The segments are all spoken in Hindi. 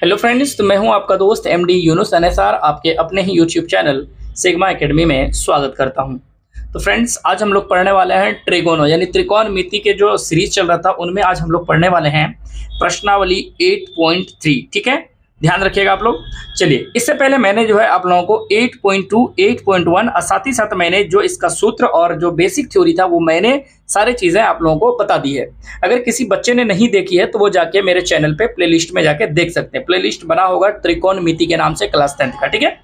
हेलो फ्रेंड्स, तो मैं हूं आपका दोस्त एमडी यूनुस अनसार, आपके अपने ही यूट्यूब चैनल सिग्मा एकेडमी में स्वागत करता हूं। तो फ्रेंड्स, आज हम लोग पढ़ने वाले हैं ट्रिगोनो यानी त्रिकोणमिति के जो सीरीज चल रहा था उनमें आज हम लोग पढ़ने वाले हैं प्रश्नावली 8.3। ठीक है, ध्यान रखिएगा आप लोग। चलिए, इससे पहले मैंने जो है आप लोगों को 8.2, 8.1 और साथ ही साथ मैंने जो इसका सूत्र और जो बेसिक थ्योरी था वो मैंने सारी चीज़ें आप लोगों को बता दी है। अगर किसी बच्चे ने नहीं देखी है तो वो जाके मेरे चैनल पे प्लेलिस्ट में जाके देख सकते हैं। प्लेलिस्ट बना होगा त्रिकोणमिति के नाम से क्लास 10th का। ठीक है,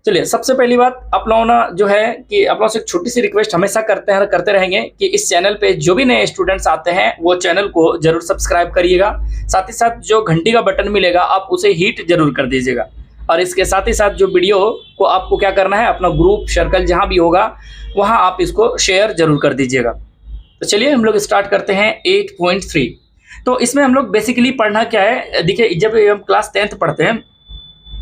चलिए, सबसे पहली बात आप लोगों ने जो है कि आप लोगों से एक छोटी सी रिक्वेस्ट हमेशा करते हैं, करते रहेंगे कि इस चैनल पे जो भी नए स्टूडेंट्स आते हैं वो चैनल को जरूर सब्सक्राइब करिएगा। साथ ही साथ जो घंटी का बटन मिलेगा आप उसे हिट जरूर कर दीजिएगा। और इसके साथ ही साथ जो वीडियो को आपको क्या करना है, अपना ग्रुप सर्कल जहाँ भी होगा वहाँ आप इसको शेयर जरूर कर दीजिएगा। तो चलिए हम लोग स्टार्ट करते हैं 8.3। तो इसमें हम लोग बेसिकली पढ़ना क्या है, देखिए जब हम क्लास 10th पढ़ते हैं,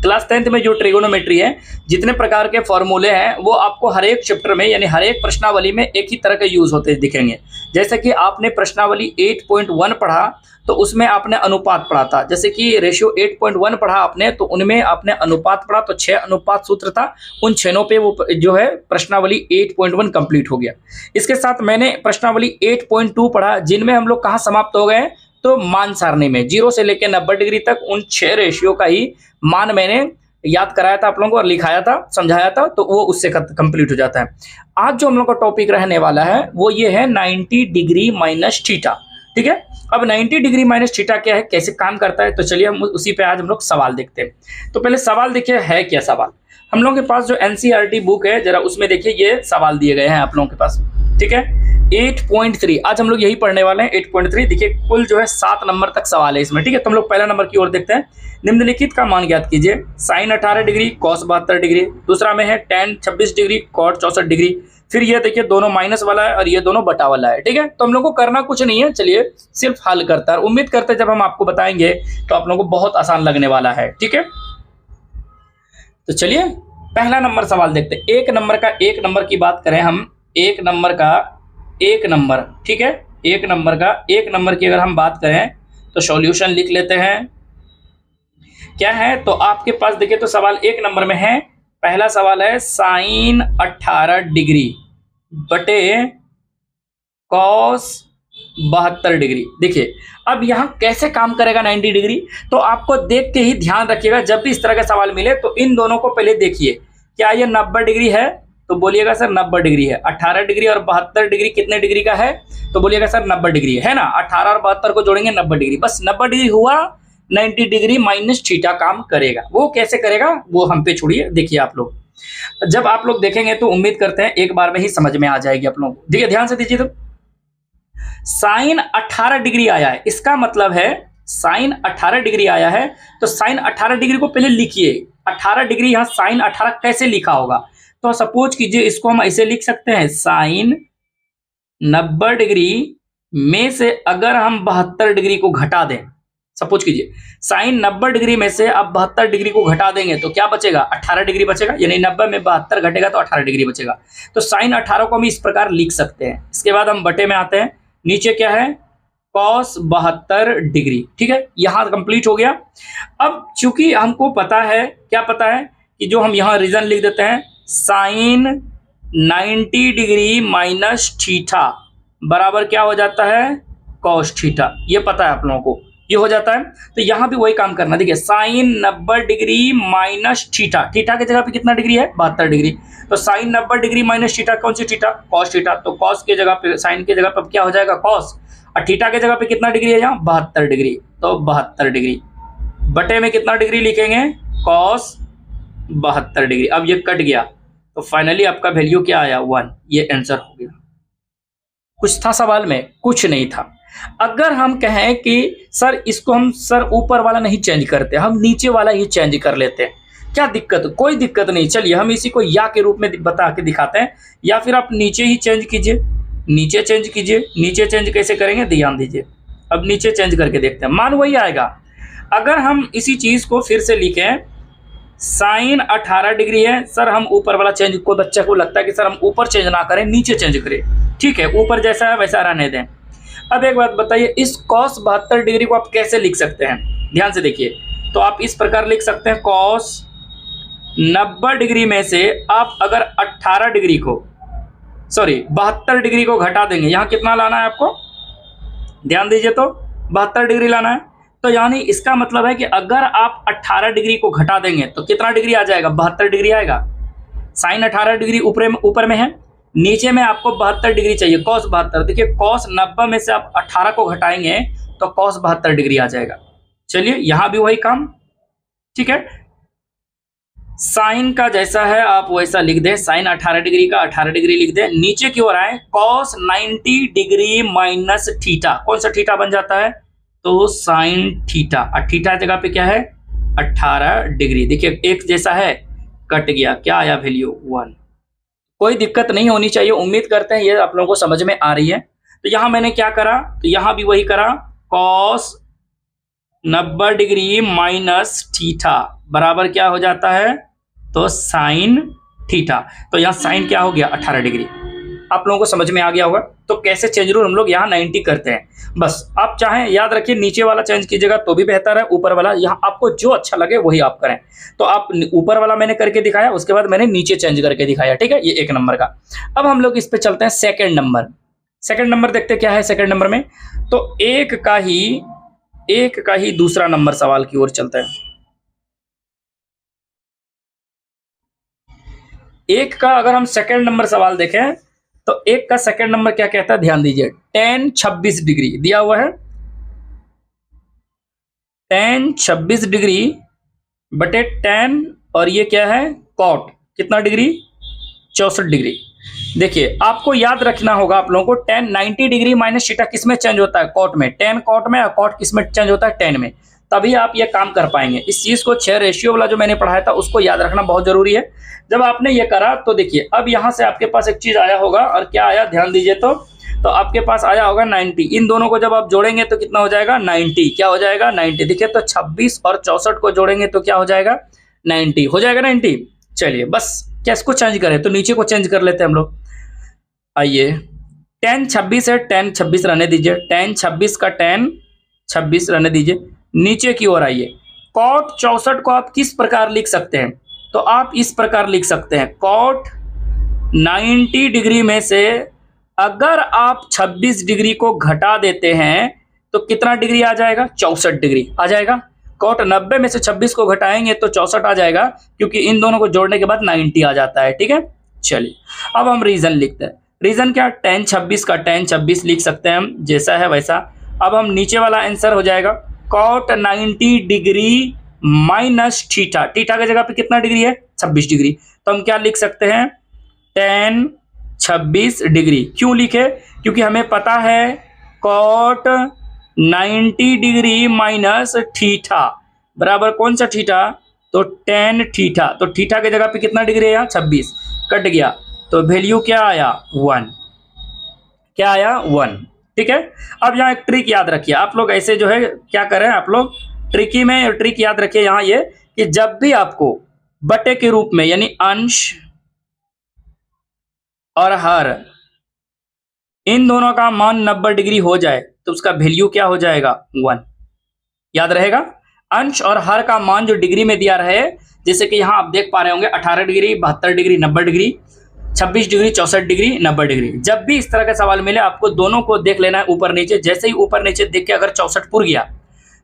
क्लास 10th में जो ट्रिगोनोमेट्री है, जितने प्रकार के फॉर्मूले हैं वो आपको हर एक चैप्टर में यानी हर एक प्रश्नावली में एक ही तरह के यूज होते दिखेंगे। जैसे कि आपने प्रश्नावली 8.1 पढ़ा तो उसमें आपने अनुपात पढ़ा था, जैसे कि रेशियो 8.1 पढ़ा आपने तो उनमें आपने अनुपात पढ़ा, तो 6 अनुपात सूत्र था, उन 6 पे वो जो है प्रश्नावली 8.1 कंप्लीट हो गया। इसके साथ मैंने प्रश्नावली 8.2 पढ़ा, जिनमें हम लोग कहाँ समाप्त हो गए, तो मान सारणी में 0 से लेकर 90 डिग्री तक उन 6 रेशियो का ही मान मैंने याद कराया था आप लोगों को और लिखाया था, समझाया था, तो वो उससे कंप्लीट हो जाता है। आज जो हम लोग का टॉपिक रहने वाला है वो ये है 90 डिग्री माइनस थीटा। ठीक है, अब 90 डिग्री माइनस थीटा क्या है, कैसे काम करता है, तो चलिए हम उसी पे आज हम लोग सवाल देखते हैं। तो पहले सवाल देखिए है क्या सवाल। हम लोगों के पास जो एनसीईआरटी बुक है जरा उसमें देखिए ये सवाल दिए गए हैं आप लोगों के पास। ठीक है, 8.3 आज हम लोग यही पढ़ने वाले हैं। 8.3 देखिए कुल जो है 7 नंबर तक सवाल है इसमें। ठीक है, तो हम लोग पहला नंबर की ओर देखते हैं। निम्नलिखित का मान ज्ञात कीजिए। Sine 18 degree, cos 72 degree. दूसरा में है टेन 26 डिग्री, कॉट 64 डिग्री। फिर ये देखिए दोनों माइनस वाला है और ये दोनों बटा वाला है। ठीक है, तो हम लोग को करना कुछ नहीं है, चलिए सिर्फ हल करता है। उम्मीद करते हैं जब हम आपको बताएंगे तो आप लोगों को बहुत आसान लगने वाला है। ठीक है, तो चलिए पहला नंबर सवाल देखते हैं। एक नंबर की बात करें हम, एक नंबर ठीक है, एक नंबर की अगर हम बात करें तो सॉल्यूशन लिख लेते हैं। क्या है, तो आपके पास देखिए तो सवाल एक नंबर में है। पहला सवाल है साइन 18 डिग्री बटे कॉस 72 डिग्री। देखिए अब यहां कैसे काम करेगा 90 डिग्री, तो आपको देख के ही ध्यान रखिएगा। जब भी इस तरह का सवाल मिले तो इन दोनों को पहले देखिए, क्या ये 90 डिग्री है, तो बोलिएगा सर 90 डिग्री है। 18 डिग्री और 72 डिग्री कितने डिग्री का है, तो बोलिएगा सर 90 डिग्री है ना। 18 और 72 को जोड़ेंगे 90 डिग्री, बस 90 डिग्री हुआ। 90 डिग्री माइनस थीटा काम करेगा। वो कैसे करेगा वो हम पे छोड़िए, देखिए आप लोग जब आप लोग देखेंगे तो उम्मीद करते हैं एक बार में ही समझ में आ जाएगी आप लोगों को। देखिए ध्यान से दीजिए, तो साइन 18 डिग्री आया है, इसका मतलब है साइन 18 डिग्री आया है, तो साइन 18 डिग्री को पहले लिखिए। 18 डिग्री यहाँ साइन 18 कैसे लिखा होगा, तो सपोज कीजिए इसको हम ऐसे लिख सकते हैं, साइन 90 डिग्री में से अगर हम 72 डिग्री को घटा दें, सपोज कीजिए साइन 90 डिग्री में से अब 72 डिग्री को घटा देंगे तो क्या बचेगा, 18 डिग्री बचेगा। यानी 90 में 72 घटेगा तो 18 डिग्री बचेगा। तो साइन 18 को हम इस प्रकार लिख सकते हैं। इसके बाद हम बटे में आते हैं, नीचे क्या है, कॉस 72 डिग्री। ठीक है, यहां कंप्लीट हो गया। अब चूंकि हमको पता है, क्या पता है, कि जो हम यहां रीजन लिख देते हैं, साइन 90 डिग्री माइनस थीटा बराबर क्या हो जाता है, कॉस थीटा। ये पता है आप लोगों को, ये हो जाता है। तो यहां भी वही काम करना। देखिए sine 90 degree minus theta, theta की जगह पे कितना डिग्री है, 72 डिग्री। तो साइन 90 डिग्री माइनस थीटा कौन सी थीटा, कॉस थीटा। तो कॉस की जगह पे, साइन की जगह पे क्या हो जाएगा, कॉस, और थीटा की जगह पे कितना डिग्री है यहाँ, 72 डिग्री। तो 72 डिग्री बटे में कितना डिग्री लिखेंगे, कॉस 72 डिग्री। अब ये कट गया तो फाइनली आपका वैल्यू क्या आया, 1। ये आंसर हो गया। कुछ था सवाल में, कुछ नहीं था। अगर हम कहें कि सर इसको हम सर ऊपर वाला नहीं चेंज करते, हम नीचे वाला ही चेंज कर लेते हैं, क्या दिक्कत, कोई दिक्कत नहीं। चलिए हम इसी को या के रूप में बता के दिखाते हैं, या फिर आप नीचे ही चेंज कीजिए, नीचे चेंज कीजिए। नीचे चेंज कैसे करेंगे, ध्यान दीजिए। अब नीचे चेंज करके देखते हैं, मान वही आएगा। अगर हम इसी चीज को फिर से लिखें, साइन 18 डिग्री है, सर हम ऊपर वाला चेंज, कोई बच्चा को लगता है कि सर हम ऊपर चेंज ना करें, नीचे चेंज करें, ठीक है, ऊपर जैसा है वैसा रहने दें। अब एक बात बताइए, इस cos 72 डिग्री को आप कैसे लिख सकते हैं, ध्यान से देखिए। तो आप इस प्रकार लिख सकते हैं कॉस 90 डिग्री में से आप अगर 18 डिग्री को 72 डिग्री को घटा देंगे, यहाँ कितना लाना है आपको, ध्यान दीजिए, तो 72 डिग्री लाना है। तो यानी इसका मतलब है कि अगर आप 18 डिग्री को घटा देंगे तो कितना डिग्री आ जाएगा, 72 डिग्री आएगा। साइन 18 डिग्री ऊपर में है, नीचे में आपको 72 डिग्री चाहिए, कॉस 72। देखिए कॉस 90 में से आप 18 को घटाएंगे तो कॉस 72 डिग्री आ जाएगा। चलिए यहां भी वही काम, ठीक है, साइन का जैसा है आप वैसा लिख दें, साइन 18 डिग्री का 18 डिग्री लिख दें। नीचे की ओर आए, कॉस 90 डिग्री माइनस थीटा, कौन सा थीटा बन जाता है, तो साइन थीटा। और थीटा जगह पे क्या है, 18 डिग्री। देखिए एक जैसा है, कट गया, क्या आया वैल्यू 1। कोई दिक्कत नहीं होनी चाहिए, उम्मीद करते हैं ये आप लोगों को समझ में आ रही है। तो यहां मैंने क्या करा, तो यहां भी वही करा, कॉस 90 डिग्री माइनस थीटा बराबर क्या हो जाता है, तो साइन थीटा। तो यहाँ साइन क्या हो गया, 18 डिग्री। आप लोगों को समझ में आ गया होगा। तो कैसे चेंज रूल हम लोग यहाँ 90 करते हैं, बस आप चाहें याद रखिए नीचे वाला चेंज कीजिएगा तो भी बेहतर है, ऊपर वाला यहाँ आपको जो अच्छा लगे वही आप करें। तो आप ऊपर वाला मैंने करके दिखाया, उसके बाद मैंने नीचे चेंज करके दिखाया, ठीक है, ये 1 नंबर का। अब हम लोग इस पे चलते हैं सेकेंड नंबर। सेकेंड नंबर देखते क्या है सेकेंड नंबर में, तो एक का ही दूसरा नंबर सवाल की ओर चलते हैं। एक का अगर हम सेकेंड नंबर सवाल देखें तो एक का सेकेंड नंबर क्या कहता है, ध्यान दीजिए, tan 26 डिग्री दिया हुआ है, tan 26 डिग्री बटे tan, और ये क्या है cot, कितना डिग्री, 64 डिग्री। देखिए आपको याद रखना होगा आप लोगों को, tan 90 डिग्री माइनस थीटा किस में चेंज होता है, cot में, tan cot में, और cot किस में चेंज होता है, tan में। तभी आप ये काम कर पाएंगे। इस चीज को 6 रेशियो वाला जो मैंने पढ़ाया था उसको याद रखना बहुत जरूरी है। जब आपने ये करा तो देखिए अब यहां से आपके पास एक चीज आया होगा, और क्या आया ध्यान दीजिए, तो आपके पास आया होगा 90। इन दोनों को जब आप जोड़ेंगे तो कितना हो जाएगा, 90। क्या हो जाएगा, 90। देखिए तो 26 और 64 को जोड़ेंगे तो क्या हो जाएगा, 90 हो जाएगा, 90। चलिए बस क्या इसको चेंज करें, तो नीचे को चेंज कर लेते हैं हम लोग। आइए tan 26 है, tan 26 रहने दीजिए, tan 26 का tan 26 रहने दीजिए। नीचे की ओर आइए, cot 64 को आप किस प्रकार लिख सकते हैं, तो आप इस प्रकार लिख सकते हैं, cot 90 डिग्री में से अगर आप 26 डिग्री को घटा देते हैं तो कितना डिग्री आ जाएगा, 64 डिग्री आ जाएगा। cot 90 में से 26 को घटाएंगे तो 64 आ जाएगा, क्योंकि इन दोनों को जोड़ने के बाद 90 आ जाता है, ठीक है। चलिए अब हम रीजन लिखते हैं। रीजन क्या, tan 26 का tan 26 लिख सकते हैं हम, जैसा है वैसा। अब हम नीचे वाला आंसर हो जाएगा cot 90 degree minus theta, theta की जगह पे कितना डिग्री है, 26 डिग्री। तो हम क्या लिख सकते हैं, tan 26 डिग्री। क्यों लिखे, क्योंकि हमें पता है cot 90 डिग्री माइनस थीटा बराबर कौन सा थीटा, तो tan थीटा। तो थीटा की जगह पे कितना डिग्री है, 26, कट गया, तो वैल्यू क्या आया, 1। क्या आया, 1, ठीक है। अब यहाँ एक ट्रिक याद रखिए, आप लोग ऐसे जो है क्या करें, आप लोग ट्रिकी में ट्रिक याद रखिए यहाँ ये, कि जब भी आपको बटे के रूप में यानी अंश और हर इन दोनों का मान 90 डिग्री हो जाए तो उसका वैल्यू क्या हो जाएगा, 1। याद रहेगा, अंश और हर का मान जो डिग्री में दिया रहे, जैसे कि यहाँ आप देख पा रहे होंगे 18 degree, 72 degree, 90 degree, 26 degree, 64 degree, 90 degree. जब भी इस तरह का सवाल मिले आपको दोनों को देख लेना है ऊपर नीचे। जैसे ही ऊपर नीचे देख के अगर 64 पुर गया,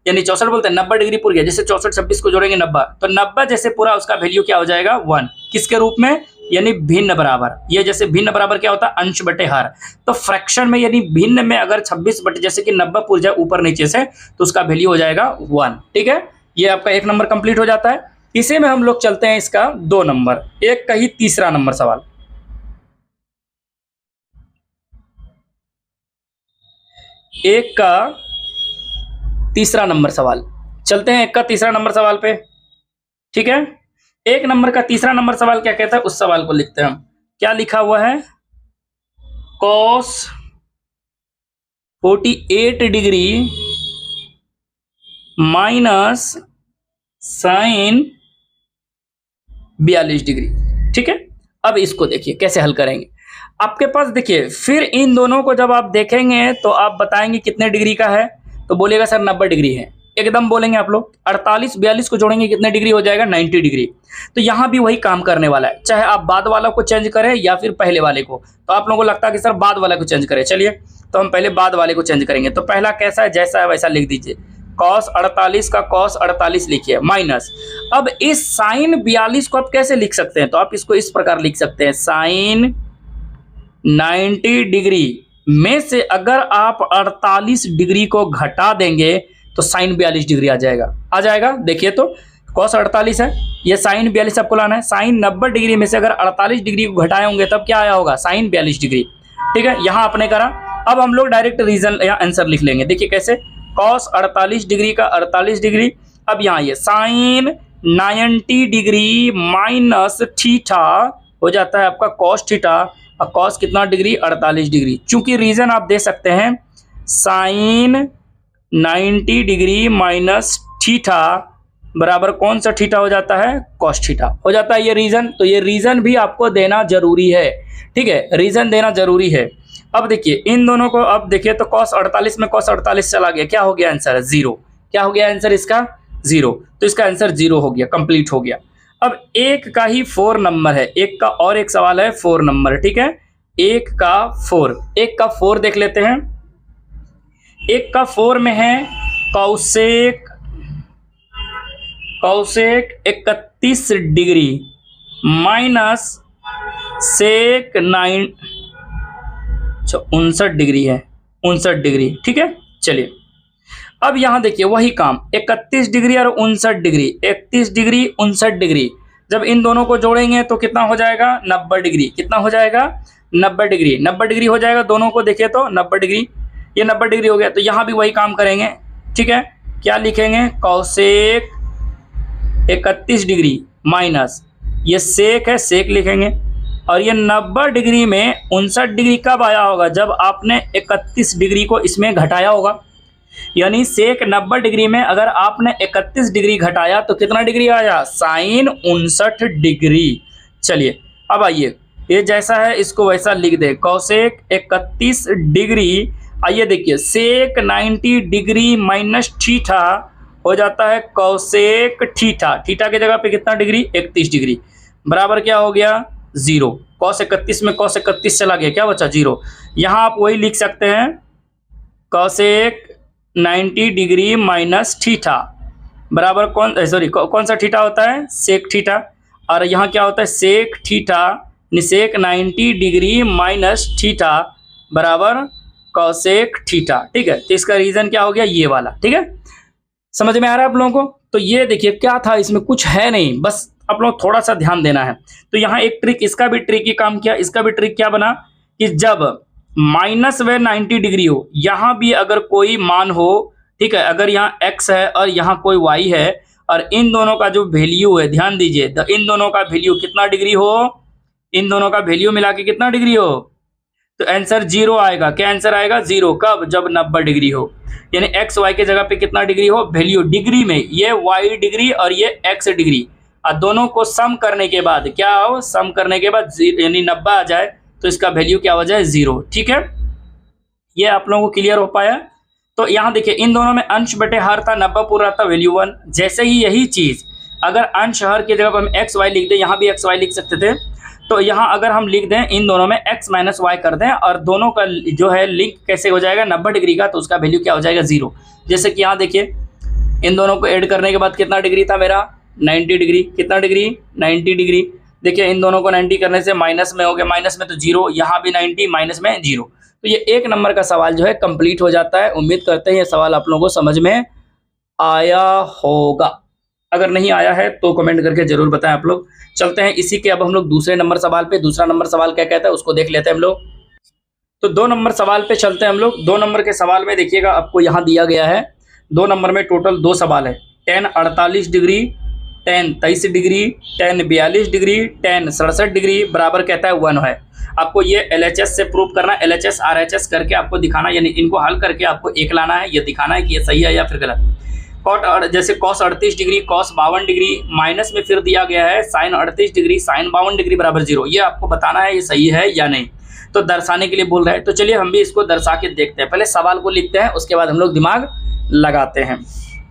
यानी 64 बोलते हैं 90 डिग्री पुर गया, जैसे 64 26 को जोड़ेंगे 90, तो 90 जैसे पूरा उसका वैल्यू क्या हो जाएगा, 1। किसके रूप में, यानी भिन्न बराबर। ये जैसे भिन्न बराबर क्या होता है, अंश बटे हर। तो फ्रैक्शन में यानी भिन्न में अगर 26 बटे जैसे कि 90 पुर जाए ऊपर नीचे से तो उसका वैल्यू हो जाएगा 1, ठीक है। ये आपका 1 नंबर कंप्लीट हो जाता है। इसी में हम लोग चलते हैं इसका 2 नंबर, एक का ही तीसरा नंबर सवाल। एक का तीसरा नंबर सवाल, चलते हैं एक का तीसरा नंबर सवाल पे, ठीक है। 1 नंबर का तीसरा नंबर सवाल क्या कहता है, उस सवाल को लिखते हैं हम। क्या लिखा हुआ है, cos 48 degree minus sine 42 degree, ठीक है। अब इसको देखिए कैसे हल करेंगे। आपके पास देखिए, फिर इन दोनों को जब आप देखेंगे तो आप बताएंगे कितने डिग्री का है, तो बोलिएगा सर 90 डिग्री है। एकदम बोलेंगे आप लोग, 48 42 को जोड़ेंगे कितने डिग्री हो जाएगा, 90 डिग्री। तो यहाँ भी वही काम करने वाला है, चाहे आप बाद वाला को चेंज करें या फिर पहले वाले को। तो आप लोगों को लगता है कि सर बाद वाले को चेंज करें, चलिए तो हम पहले बाद वाले को चेंज करेंगे। तो पहला कैसा है, जैसा है वैसा लिख दीजिए, cos 48 का cos 48 लिखिए माइनस। अब इस sin 42 को आप कैसे लिख सकते हैं, तो आप इसको इस प्रकार लिख सकते हैं, sin 90 डिग्री में से अगर आप 48 डिग्री को घटा देंगे तो sin 42 डिग्री आ जाएगा। देखिए तो cos 48 है, ये sin 42 आपको लाना है। sin 90 डिग्री में से अगर 48 डिग्री को घटाए होंगे तब क्या आया होगा, sin 42 डिग्री। ठीक है, यहाँ आपने करा। अब हम लोग डायरेक्ट रीजन या आंसर लिख लेंगे। देखिए कैसे, cos 48 डिग्री का 48 डिग्री, अब यहाँ ये sin 90 डिग्री माइनस थीटा हो जाता है आपका cos थीटा, और cos कितना डिग्री, 48 डिग्री। चूंकि रीजन आप दे सकते हैं sin 90 डिग्री माइनस थीटा बराबर कौन सा थीटा हो जाता है, cos थीटा हो जाता है ये रीजन। तो ये रीजन भी आपको देना जरूरी है, ठीक है, रीजन देना जरूरी है। अब देखिए इन दोनों को, अब देखिए तो cos 48 में cos 48 चला गया, क्या हो गया आंसर, 0। क्या हो गया आंसर इसका, 0। तो इसका आंसर 0 हो गया, कंप्लीट हो गया। अब एक का ही 4 नंबर है, एक का और एक सवाल है 4 नंबर, ठीक है, एक का 4 देख लेते हैं। एक का 4 में है cosec 31 degree minus sec 59 degree है, 59 डिग्री, ठीक है। चलिए अब यहां देखिए वही काम, 31 डिग्री और 59 डिग्री, 31 डिग्री 59 डिग्री, जब इन दोनों को जोड़ेंगे तो कितना हो जाएगा, 90 डिग्री। कितना हो जाएगा, 90 डिग्री। 90 डिग्री हो जाएगा, दोनों को देखिए तो 90 डिग्री, ये 90 डिग्री हो गया। तो यहाँ भी वही काम करेंगे, ठीक है। क्या लिखेंगे, कौशेक 31 डिग्री माइनस ये सेक है, सेक लिखेंगे। और ये 90 डिग्री में 59 डिग्री कब आया होगा, जब आपने 31 डिग्री को इसमें घटाया होगा। यानी सेक 90 डिग्री में अगर आपने 31 डिग्री घटाया तो कितना डिग्री आया, sin 59 डिग्री। चलिए अब आइए, ये जैसा है इसको वैसा लिख दे, कौशेक 31 डिग्री। आइए देखिए, सेक 90 डिग्री माइनस थीटा हो जाता है कौशेक थीटा। थीटा की जगह पे कितना डिग्री, 31 डिग्री, बराबर क्या हो गया, 0। cos 31 में cos 31 चला गया, क्या बचा, 0। यहाँ आप वही लिख सकते हैं, कौशेक 90 डिग्री माइनस थीटा बराबर कौन सा थीटा होता है, सेक थीटा। और यहाँ क्या होता है, सेक थीटा, सेक 90 डिग्री माइनस थीटा बराबर कौशेक थीटा, ठीक है। तो इसका रीजन क्या हो गया, ये वाला, ठीक है। समझ में आ रहा है आप लोगों को। तो ये देखिए क्या था, इसमें कुछ है नहीं, बस आप लोग थोड़ा सा ध्यान देना है। तो यहाँ एक ट्रिक, इसका भी ट्रिक ही काम किया। इसका भी ट्रिक क्या बना कि जब माइनस व 90 डिग्री हो, यहाँ भी अगर कोई मान हो, ठीक है, अगर यहाँ x है और यहाँ कोई y है, और इन दोनों का जो वैल्यू है, ध्यान दीजिए, तो इन दोनों का वैल्यू कितना डिग्री हो, इन दोनों का वैल्यू मिला के कितना डिग्री हो, तो आंसर 0 आएगा। क्या आंसर आएगा, 0। कब, जब 90 डिग्री हो। यानी एक्स वाई के जगह पे कितना डिग्री हो, वैल्यू डिग्री में, ये y डिग्री और ये x डिग्री, और दोनों को सम करने के बाद क्या हो, सम करने के बाद यानी 90 आ जाए तो इसका वैल्यू क्या हो जाए, 0, ठीक है। ये आप लोगों को क्लियर हो पाया। तो यहाँ देखिए इन दोनों में अंश बटे हर था, 90 पूरा था, वैल्यू 1। जैसे ही यही चीज अगर अंश हर की जगह पर हम एक्स वाई लिख दें, यहाँ भी एक्स वाई लिख सकते थे, तो यहाँ अगर हम लिख दें इन दोनों में x माइनस वाई कर दें, और दोनों का जो है लिंक कैसे हो जाएगा, 90 डिग्री का, तो उसका वैल्यू क्या हो जाएगा, 0। जैसे कि यहाँ देखिए इन दोनों को ऐड करने के बाद कितना डिग्री था मेरा, 90 डिग्री। कितना डिग्री, 90 डिग्री। देखिए इन दोनों को 90 करने से माइनस में हो गया, माइनस में तो 0, यहाँ भी 90 माइनस में 0। तो ये 1 नंबर का सवाल जो है कंप्लीट हो जाता है। उम्मीद करते हैं ये सवाल आप लोगों को समझ में आया होगा। अगर नहीं आया है तो कमेंट करके जरूर बताएं आप लोग। चलते हैं इसी के अब हम लोग दूसरे नंबर सवाल पे। दूसरा नंबर सवाल क्या कहता है उसको देख लेते हैं हम लोग। तो 2 नंबर सवाल पे चलते हैं हम लोग। 2 नंबर के सवाल में देखिएगा आपको यहाँ दिया गया है, 2 नंबर में टोटल 2 सवाल है। tan 48 degree, tan 23 degree, tan 42 degree, tan 67 degree बराबर कहता है 1 है। आपको ये LHS से प्रूव करना है, LHS RHS करके आपको दिखाना, यानी इनको हल करके आपको एक लाना है, ये दिखाना है कि ये सही है या फिर गलत। जैसे cos 38 डिग्री, cos 52 डिग्री, माइनस में फिर दिया गया है sin 38 डिग्री, sin 52 डिग्री बराबर 0। ये आपको बताना है ये सही है या नहीं, तो दर्शाने के लिए बोल रहे हैं। तो चलिए हम भी इसको दर्शा के देखते हैं। पहले सवाल को लिखते हैं, उसके बाद हम लोग दिमाग लगाते हैं,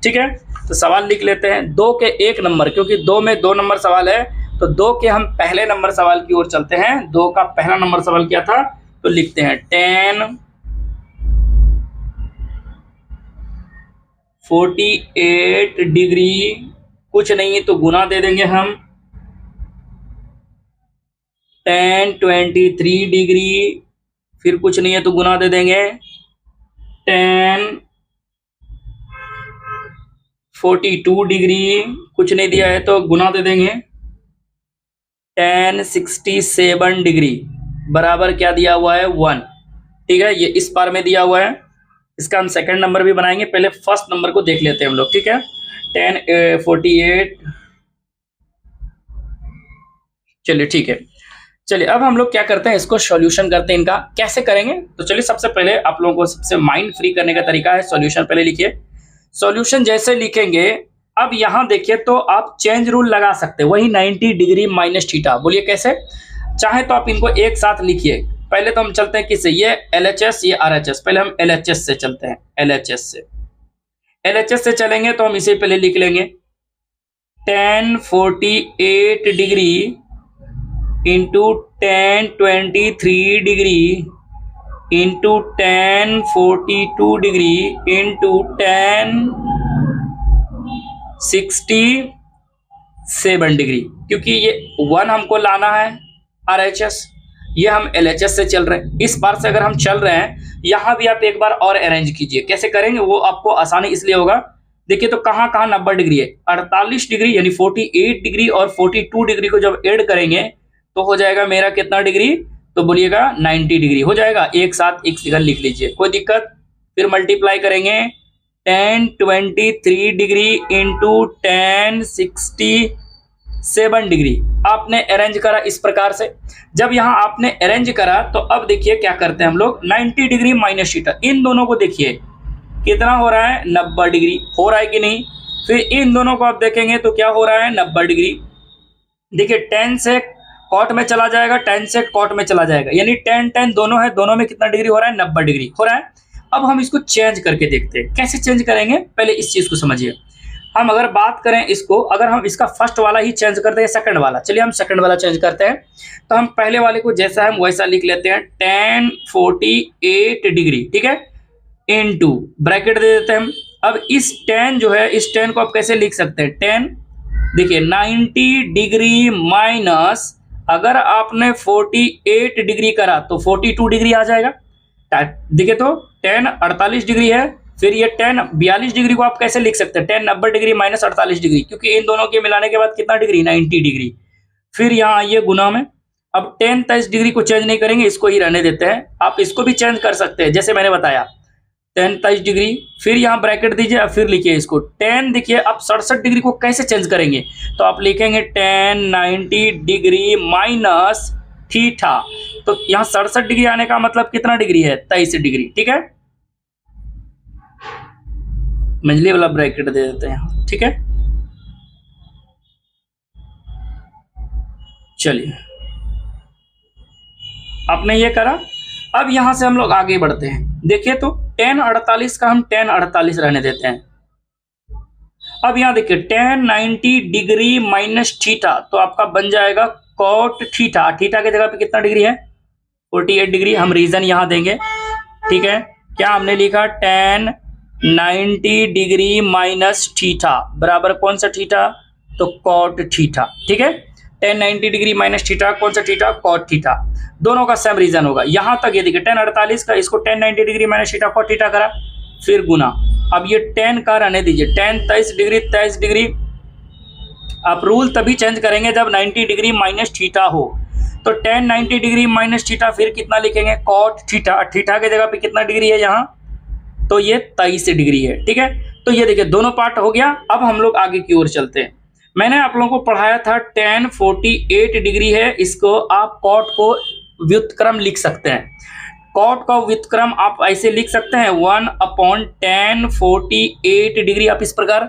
ठीक है, तो सवाल लिख लेते हैं 2 के 1 नंबर, क्योंकि 2 में 2 नंबर सवाल है, तो 2 के हम पहले नंबर सवाल की ओर चलते हैं। 2 का पहला नंबर सवाल क्या था, तो लिखते हैं 10 48 डिग्री, कुछ नहीं तो गुना दे देंगे हम 10 23 डिग्री, फिर कुछ नहीं है तो गुना दे देंगे 10 42 डिग्री, कुछ नहीं दिया है तो गुना दे देंगे 10 67 डिग्री, बराबर क्या दिया हुआ है 1। ठीक है, ये इस बार में दिया हुआ है, इसका हम सेकंड नंबर भी बनाएंगे, पहले फर्स्ट नंबर को देख लेते हैं हम लोग। ठीक है, 10 48, चलिए ठीक है। चलिए अब हम लोग क्या करते हैं, इसको सॉल्यूशन करते हैं। इनका कैसे करेंगे, तो चलिए सबसे पहले आप लोगों को सबसे माइंड फ्री करने का तरीका है, सॉल्यूशन पहले लिखिए। सॉल्यूशन जैसे लिखेंगे, अब यहां देखिए तो आप चेंज रूल लगा सकते हैं, वही 90 डिग्री माइनस थीटा। बोलिए कैसे, चाहे तो आप इनको एक साथ लिखिए। पहले तो हम चलते हैं किससे, ये LHS ये RHS, पहले हम LHS से चलते हैं। LHS से चलेंगे तो हम इसे पहले लिख लेंगे 10 48 degree into 10 23 degree into 10 42 degree into 10 67 degree, क्योंकि ये 1 हमको लाना है RHS, ये हम LHS से चल रहे हैं। इस बार से अगर हम चल रहे हैं, यहां भी आप एक बार और अरेंज कीजिए। कैसे करेंगे वो आपको आसानी इसलिए होगा, देखिए तो कहां कहां 90 डिग्री है, 48 डिग्री यानी 48 डिग्री और 42 डिग्री को जब ऐड करेंगे तो हो जाएगा मेरा कितना डिग्री, तो बोलिएगा 90 डिग्री हो जाएगा। एक साथ एक जगह लिख लीजिए, कोई दिक्कत। फिर मल्टीप्लाई करेंगे 10 23 डिग्री इंटू 10 67 डिग्री। आपने अरेंज करा इस प्रकार से। जब यहां आपने अरेंज करा तो अब देखिए क्या करते हैं हम लोग, 90 डिग्री माइनस थीटा, इन दोनों को देखिए कितना हो रहा है, 90 डिग्री हो रहा है कि नहीं। फिर इन दोनों को आप देखेंगे तो क्या हो रहा है, 90 डिग्री। देखिए 10 से कॉट में चला जाएगा, 10 से कॉट में चला जाएगा, यानी 10 10 दोनों है, दोनों में कितना डिग्री हो रहा है, 90 डिग्री हो रहा है। अब हम इसको चेंज करके देखते हैं, कैसे चेंज करेंगे, पहले इस चीज को समझिए। हम अगर बात करें इसको, अगर हम इसका फर्स्ट वाला ही चेंज करते हैं, सेकंड वाला, चलिए हम सेकंड वाला चेंज करते हैं। तो हम पहले वाले को जैसा है वैसा लिख लेते हैं 10 48 डिग्री, ठीक है, इनटू ब्रैकेट दे देते हैं हम। अब इस 10 जो है, इस 10 को आप कैसे लिख सकते हैं, 10 देखिए 90 डिग्री माइनस, अगर आपने 48 डिग्री करा तो 42 डिग्री आ जाएगा। देखिए तो 10 48 डिग्री है, फिर ये 10 42 डिग्री को आप कैसे लिख सकते हैं, 10 90 डिग्री माइनस 48 डिग्री, क्योंकि इन दोनों के मिलाने के बाद कितना डिग्री, 90 डिग्री। फिर यहाँ आइए गुना में, अब 10 23 डिग्री को चेंज नहीं करेंगे, इसको ही रहने देते हैं। आप इसको भी चेंज कर सकते हैं जैसे मैंने बताया, 10 23 डिग्री, फिर यहाँ ब्रैकेट दीजिए, अब फिर लिखिए इसको 10। देखिए अब 67 डिग्री को कैसे चेंज करेंगे, तो आप लिखेंगे 10 90 डिग्री माइनस थीटा, तो यहाँ 67 डिग्री आने का मतलब कितना डिग्री है, 23 डिग्री। ठीक है, मंझली वाला ब्रैकेट दे देते हैं, ठीक है। चलिए आपने ये करा, अब यहां से हम लोग आगे बढ़ते हैं। देखिए तो 10 48 का हम 10 48 रहने देते हैं। अब यहां देखिए 10 90 डिग्री माइनस थीटा, तो आपका बन जाएगा कॉट थीटा। थीटा की जगह पे कितना डिग्री है, 48 डिग्री। हम रीजन यहां देंगे, ठीक है। क्या हमने लिखा, 10 90 डिग्री माइनस थीटा बराबर कौन सा थीटा, तो कॉट थीटा। ठीक है, 10 90 डिग्री माइनस थीटा, कौन सा थीटा, कॉट थीटा। दोनों का सेम रीजन होगा। यहां तक ये देखिए 10 48 का, इसको 10 90 degree minus theta cot theta करा, फिर गुना। अब ये 10 का रहने दीजिए, 10 23 डिग्री 23 डिग्री। आप रूल तभी चेंज करेंगे जब 90 डिग्री माइनस थीटा हो। तो 10 90 डिग्री माइनस थीटा, फिर कितना लिखेंगे, कॉट थीटा। थीटा की जगह पे कितना डिग्री है यहाँ, तो ये 23 डिग्री है। ठीक है, तो ये देखिए दोनों पार्ट हो गया। अब हम लोग आगे की ओर चलते हैं। मैंने आप लोगों को पढ़ाया था 10 48 डिग्री है, इसको आप कॉट को व्युत्क्रम लिख सकते हैं। कॉट का व्युत्क्रम आप ऐसे लिख सकते हैं 1/10 48 डिग्री। आप इस प्रकार,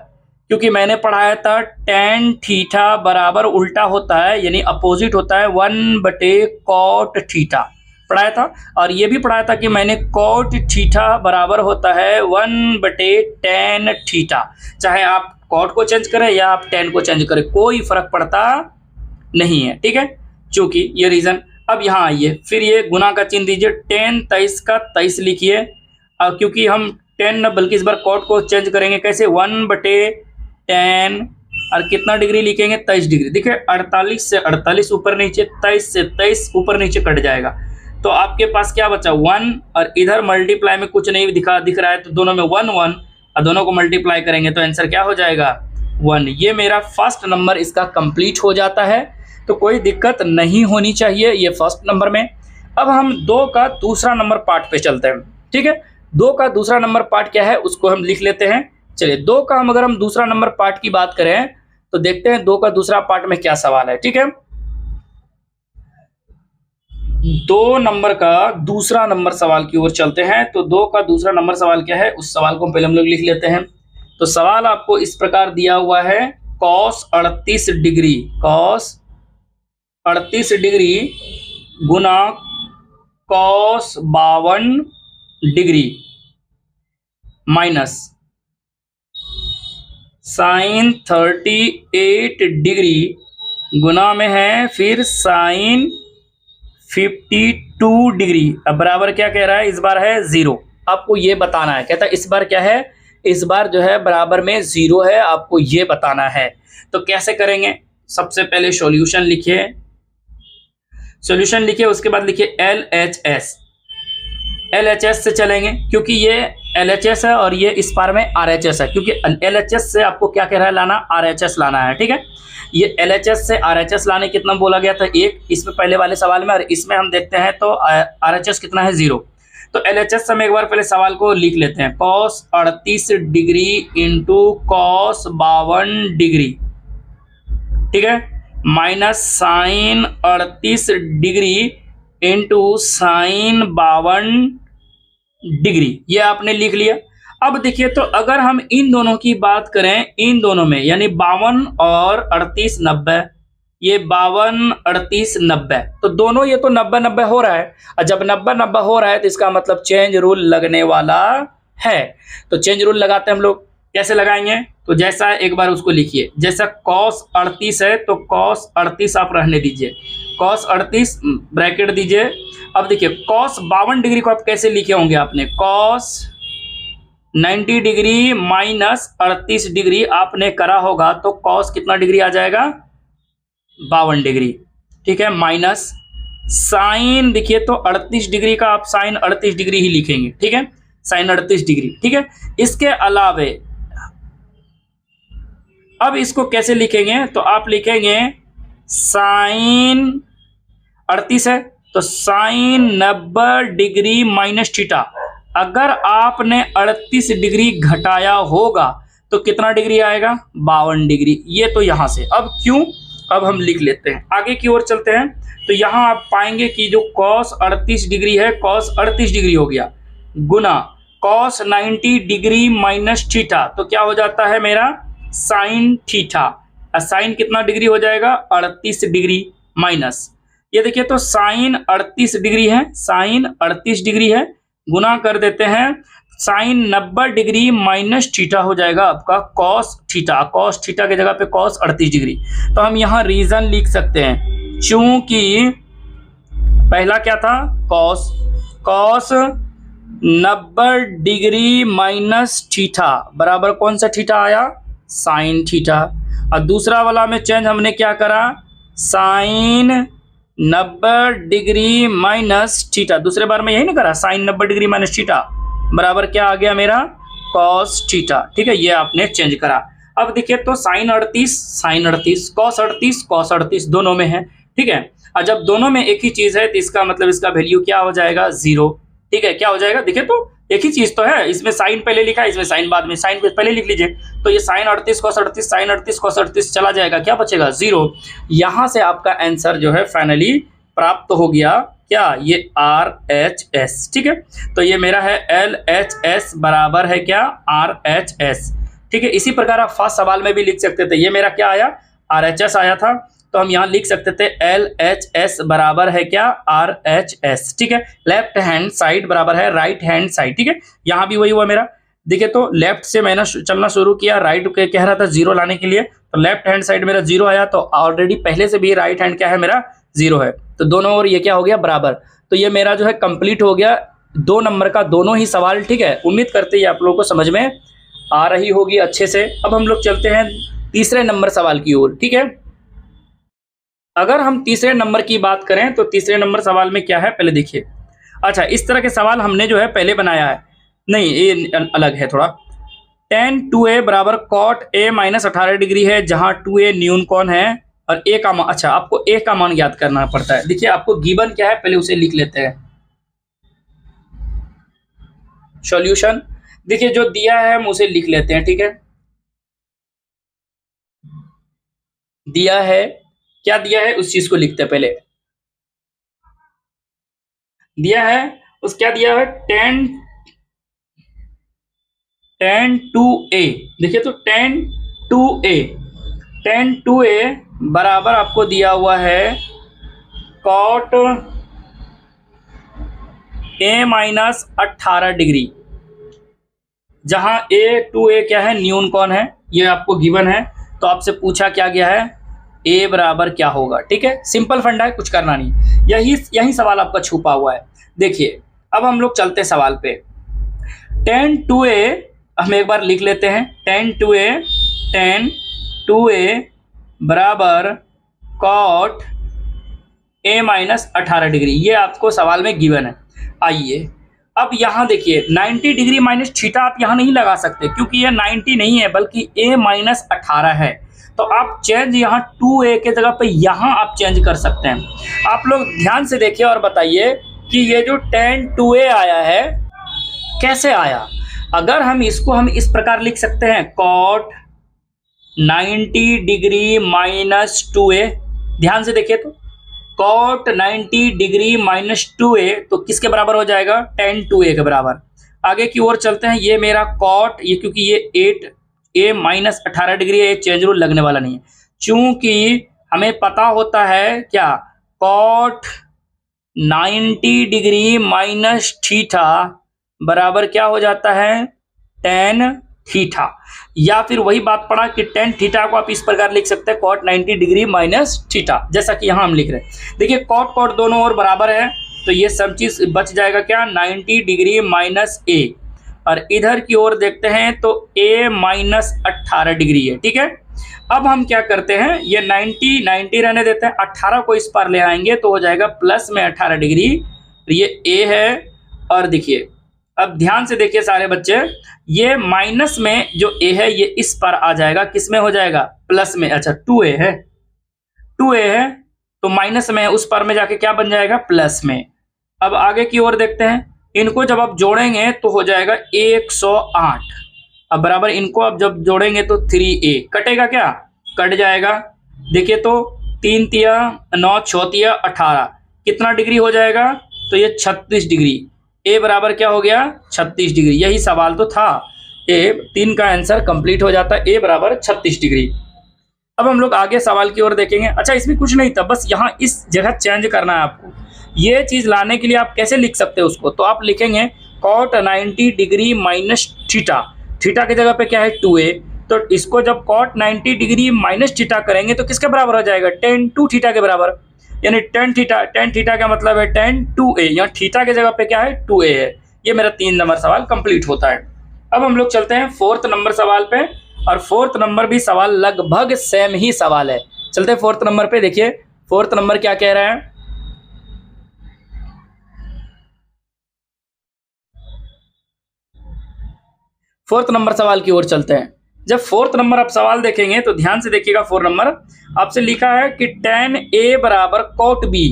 क्योंकि मैंने पढ़ाया था tan थीटा बराबर उल्टा होता है, यानी अपोजिट होता है 1/cot थीटा। पढ़ाया था, और ये भी पढ़ाया था कि मैंने cot थीटा बराबर होता है 1/tan थीटा। चाहे आप cot को चेंज करें या आप tan को चेंज करें, कोई फर्क पड़ता नहीं है, ठीक है, चूंकि ये रीजन। अब यहाँ आइए, फिर ये गुना का चिन्ह दीजिए, 10 23 का 23 लिखिए। अब क्योंकि हम 10 न बल्कि इस बार cot को चेंज करेंगे, कैसे, 1/tan, और कितना डिग्री लिखेंगे, 23 डिग्री। देखिए 48 से 48 ऊपर नीचे, 23 से 23 ऊपर नीचे कट जाएगा, तो आपके पास क्या बचा, 1, और इधर मल्टीप्लाई में कुछ नहीं दिख रहा है, तो दोनों में 1 1, और दोनों को मल्टीप्लाई करेंगे तो आंसर क्या हो जाएगा, 1। ये मेरा फर्स्ट नंबर इसका कंप्लीट हो जाता है, तो कोई दिक्कत नहीं होनी चाहिए ये फर्स्ट नंबर में। अब हम 2 का दूसरा नंबर पार्ट पे चलते हैं, ठीक है। 2 का दूसरा नंबर पार्ट क्या है उसको हम लिख लेते हैं। चलिए 2 का अगर हम दूसरा नंबर पार्ट की बात करें तो देखते हैं 2 का दूसरा पार्ट में क्या सवाल है, ठीक है। 2 नंबर का दूसरा नंबर सवाल की ओर चलते हैं। तो 2 का दूसरा नंबर सवाल क्या है, उस सवाल को पहले हम लोग लिख लेते हैं। तो सवाल आपको इस प्रकार दिया हुआ है, cos 38 डिग्री, cos 38 डिग्री गुना cos 52 डिग्री माइनस sin 38 डिग्री गुना में है फिर sin 52 डिग्री। अब बराबर क्या कह रहा है, इस बार है 0। आपको ये बताना है, कहता है इस बार क्या है, इस बार जो है बराबर में 0 है, आपको ये बताना है। तो कैसे करेंगे, सबसे पहले सॉल्यूशन लिखिए, सॉल्यूशन लिखिए, उसके बाद लिखिए LHS। LHS से चलेंगे क्योंकि ये LHS है और ये इस बार में RHS है, क्योंकि LHS से आपको क्या कह रहा है, लाना RHS लाना है, ठीक है। ये LHS से RHS लाने कितना बोला गया था, 1 इसमें पहले वाले सवाल में, और इसमें हम देखते हैं तो RHS कितना है, 0। तो LHS से हम एक बार पहले सवाल को लिख लेते हैं, cos 38 degree into cos 52 degree, ठीक है, minus sin 38 degree into sin 52 degree, ये आपने लिख लिया। अब देखिए, तो अगर हम इन दोनों की बात करें, इन दोनों में यानी 52 और 38 90, ये 52 38 90, तो दोनों ये तो 90 90 हो रहा है, और जब 90 90 हो रहा है तो इसका मतलब चेंज रूल लगने वाला है। तो चेंज रूल लगाते हैं हम लोग, कैसे लगाएंगे, तो जैसा एक बार उसको लिखिए, जैसा cos 38 है तो cos 38 आप रहने दीजिए, cos 38 ब्रैकेट दीजिए। अब देखिए cos 52 डिग्री को आप कैसे लिखे होंगे, आपने cos 90 डिग्री माइनस 38 डिग्री आपने करा होगा, तो cos कितना डिग्री आ जाएगा, 52 डिग्री, ठीक है, माइनस साइन, देखिए तो 38 डिग्री का आप साइन 38 डिग्री ही लिखेंगे, ठीक है, साइन 38 डिग्री, ठीक है। इसके अलावे अब इसको कैसे लिखेंगे, तो आप लिखेंगे साइन 38 है तो साइन 90 डिग्री माइनस थीटा। अगर आपने 38 डिग्री घटाया होगा तो कितना डिग्री आएगा, 52 डिग्री। ये तो यहां से, अब क्यों, अब हम लिख लेते हैं, आगे की ओर चलते हैं। तो यहां आप पाएंगे कि जो cos 38 डिग्री है, cos 38 डिग्री हो गया गुना cos 90 डिग्री माइनस थीटा, तो क्या हो जाता है मेरा साइन थीटा। साइन कितना डिग्री हो जाएगा, 38 डिग्री माइनस, ये देखिए तो साइन 38 डिग्री है, साइन 38 डिग्री है, गुना कर देते हैं साइन 90 डिग्री माइनस थीटा हो जाएगा आपका cos थीटा, cos थीटा की जगह पे cos 38 डिग्री। तो हम यहाँ रीजन लिख सकते हैं, चूंकि पहला क्या था, cos 90 डिग्री माइनस थीटा बराबर कौन सा थीटा आया, साइन थीटा। और दूसरा वाला में चेंज हमने क्या करा, साइन 90 डिग्री माइनस थीटा, दूसरे बार में यही ना करा, साइन 90 डिग्री माइनस थीटा बराबर क्या आ गया मेरा, cos थीटा, ठीक है, ये आपने चेंज करा। अब देखिए तो साइन 38 cos 38 दोनों में है, ठीक है। और जब दोनों में एक ही चीज है तो इसका मतलब इसका वैल्यू क्या हो जाएगा, 0, ठीक है, क्या हो जाएगा, देखिए तो एक ही चीज तो है, इसमें साइन पहले लिखा है, इसमें साइन बाद में, साइन पहले लिख लीजिए, तो ये साइन 38 cos 38 साइन 38 cos 38 चला जाएगा, क्या बचेगा, 0। यहां से आपका आंसर जो है फाइनली प्राप्त हो गया, क्या, ये RHS, ठीक है। तो ये मेरा है LHS बराबर है क्या, RHS, ठीक है। इसी प्रकार आप फर्स्ट सवाल में भी लिख सकते थे, ये मेरा क्या आया, RHS आया था। तो तो हम यहाँ लिख सकते थे LHS बराबर है क्या, RHS। ठीक है, लेफ्ट हैंड साइड बराबर है राइट हैंड साइड। ठीक है, यहाँ भी वही हुआ मेरा। देखिए तो लेफ्ट से मैंने चलना शुरू किया, राइट कह रहा था जीरो लाने के लिए, तो लेफ्ट हैंड साइड मेरा जीरो आया, तो ऑलरेडी पहले से भी राइट हैंड क्या है मेरा जीरो है, तो दोनों ओर ये क्या हो गया बराबर। तो ये मेरा जो है कंप्लीट हो गया 2 नंबर का दोनों ही सवाल। ठीक है, उम्मीद करते हैं आप लोगों को समझ में आ रही होगी अच्छे से। अब हम लोग चलते हैं तीसरे नंबर सवाल की ओर। ठीक है, अगर हम तीसरे नंबर की बात करें तो तीसरे नंबर सवाल में क्या है पहले देखिए। अच्छा, इस तरह के सवाल हमने जो है पहले बनाया है, नहीं ये अलग है थोड़ा। tan 2a बराबर cot a माइनस 18 डिग्री है, जहां 2a न्यून कौन है और a का मान, अच्छा आपको a का मान याद करना पड़ता है। देखिए आपको गिवन क्या है पहले उसे लिख लेते हैं। सॉल्यूशन देखिए जो दिया है हम उसे लिख लेते हैं। ठीक है, दिया है, क्या दिया है उस चीज को लिखते हैं पहले। दिया है उस क्या दिया है tan 2a। देखिए तो tan 2a बराबर आपको दिया हुआ है cot a माइनस 18 डिग्री, जहां a क्या है न्यून कौन है, ये आपको गिवन है। तो आपसे पूछा क्या गया है a बराबर क्या होगा। ठीक है, सिंपल फंडा है, कुछ करना नहीं, यही सवाल आपका छुपा हुआ है। देखिए अब हम लोग चलते हैं सवाल पे। tan 2a हम एक बार लिख लेते हैं, tan 2a बराबर cot a माइनस 18 डिग्री, ये आपको सवाल में गिवन है। आइए अब यहाँ देखिए 90 डिग्री माइनस थीटा आप यहाँ नहीं लगा सकते, क्योंकि ये 90 नहीं है बल्कि a माइनस 18 है। तो आप चेंज यहाँ 2a के जगह पे यहाँ आप चेंज कर सकते हैं। आप लोग ध्यान से देखिए और बताइए कि ये जो tan 2a आया है कैसे आया। अगर हम इसको इस प्रकार लिख सकते हैं cot 90 डिग्री माइनस 2a, ध्यान से देखिए तो cot 90 डिग्री माइनस 2a तो किसके बराबर हो जाएगा tan 2a के बराबर। आगे की ओर चलते हैं, ये मेरा cot, ये क्योंकि ये 8a माइनस 18 डिग्री है, ये चेंज रूल लगने वाला नहीं है, चूंकि हमें पता होता है क्या cot 90 डिग्री माइनस थीटा बराबर क्या हो जाता है tan थीटा। या फिर वही बात पड़ा कि tan थीटा को आप इस प्रकार लिख सकते हैं cot 90 डिग्री माइनस थीटा, जैसा कि यहाँ हम लिख रहे हैं। देखिए cot दोनों ओर बराबर है, तो ये सब चीज बच जाएगा क्या 90 डिग्री माइनस a, और इधर की ओर देखते हैं तो a माइनस 18 डिग्री है। ठीक है, अब हम क्या करते हैं, ये 90 रहने देते हैं, 18 को इस पार ले आएंगे तो हो जाएगा प्लस में 18 डिग्री, ये a है। और देखिए अब ध्यान से देखिए सारे बच्चे, ये माइनस में जो a है ये इस पर आ जाएगा, किस में हो जाएगा प्लस में। अच्छा 2a है तो माइनस में उस पर में जाके क्या बन जाएगा प्लस में। अब आगे की ओर देखते हैं, इनको जब आप जोड़ेंगे तो हो जाएगा 108। अब बराबर इनको अब जब जोड़ेंगे तो 3a कटेगा, क्या कट जाएगा। देखिए तो 3 तिया 9 6 तिया 18, कितना डिग्री हो जाएगा तो ये 36 डिग्री। a बराबर क्या हो गया 36 डिग्री, यही सवाल तो था। A3 का आंसर कंप्लीट हो जाता है, a बराबर 36 डिग्री। अब हम लोग आगे सवाल की ओर देखेंगे। अच्छा इसमें कुछ नहीं था, बस यहाँ इस जगह चेंज करना है आपको। ये चीज लाने के लिए आप कैसे लिख सकते हैं उसको, तो आप लिखेंगे cot 90 degree minus theta, theta की जगह पे क्या है 2a, तो इसको जब cot 90 डिग्री माइनस थीटा करेंगे तो किसके बराबर हो जाएगा tan 2 थीटा के बराबर, यानी tan थीटा का मतलब है tan 2a, यहाँ थीटा की जगह पे क्या है 2a है। ये मेरा 3 नंबर सवाल कंप्लीट होता है। अब हम लोग चलते हैं 4th नंबर सवाल पे, और 4th नंबर भी सवाल लगभग सेम ही सवाल है। चलते हैं 4th नंबर पे। देखिए 4th नंबर क्या कह रहा है, फोर्थ नंबर सवाल की ओर चलते हैं। जब 4th नंबर आप सवाल देखेंगे तो ध्यान से देखिएगा। 4 नंबर आपसे लिखा है कि tan a बराबर cot b,